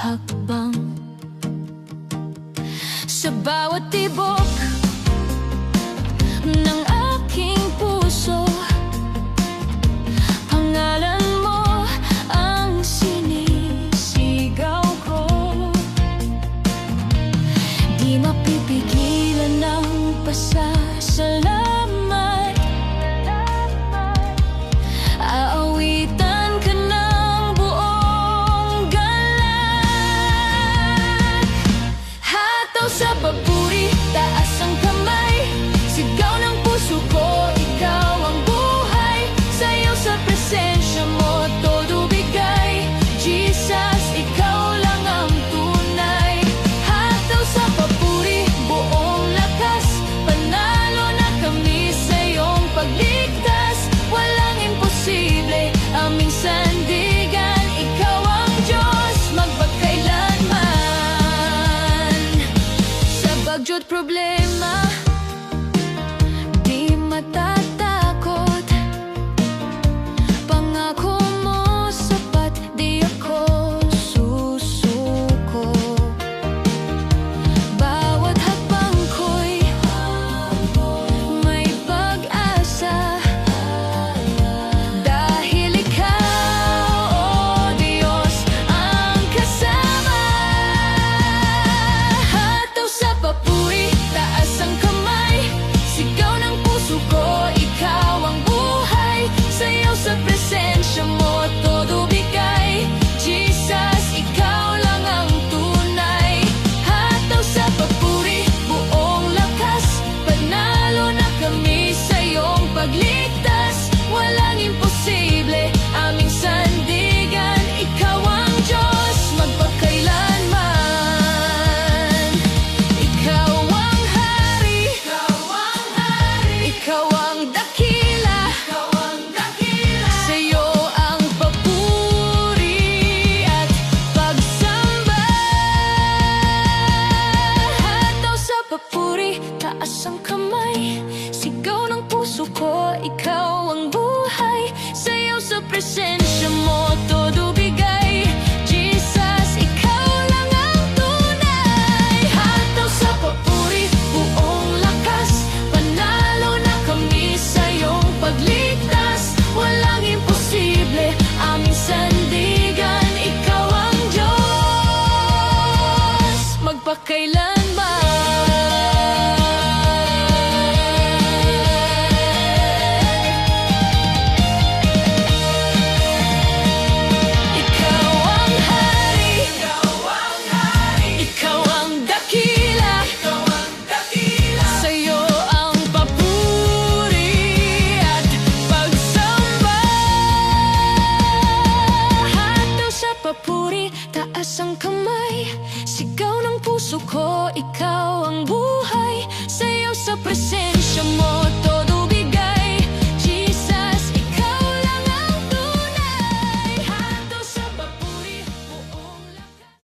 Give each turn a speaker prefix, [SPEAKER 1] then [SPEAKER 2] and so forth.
[SPEAKER 1] hakbang, sa bawat tibok ng aking puso. Pangalan mo ang sinisigaw ko, di mapipigilan ng pasasalamat. Aawitan ka ng buong galak. Hataw sa papuri, taas ang kamay, sigaw ng puso ko, ikaw ang buhay. Sayaw sa presensya mo, todo bigay. Jesus, ikaw lang ang tunay. Hataw sa papuri, buong lakas, panalo na kami sa iyong pagligtas. Walang imposible, aming sandigan, ikaw ang Diyos magpakailanman. Sa bagyot problema, di matatakot. Pangako mo sapat, di ako susuko. Bawat hakbang ko'y may pag-asa, dahil ikaw, oh Diyos, ang kasama. Hataw sa papuri, taas ang kamay, sigaw ng puso ko, ikaw ang buhay. Sayaw sa presensya mo, todo bigay. Jesus, ikaw lang ang tunay. Hataw sa papuri, buong lakas, panalo na kami sa iyong pagligtas. Walang imposible, aming sandigan, ikaw ang Diyos magpakailanman. Ikaw ang hari, ikaw ang dakila, sa'yo ang papuri at pagsamba. Hataw sa papuri, taas ang kamay, sigaw ng puso ko, ikaw ang buhay. Sayaw sa presensya mo, todo bigay. Jesus, ikaw lang ang tunay. Hataw sa papuri, buong lakas, panalo na kami sa iyong pagligtas. Walang imposible, aming sandigan, ikaw ang Diyos magpakailanman. Ikaw ang hari, ikaw ang dakila, sa'yo ang papuri at pagsamba. Hataw sa papuri, taas ang kamay, sigaw ng puso ko, ikaw ang buhay. Sayaw sa presensya mo,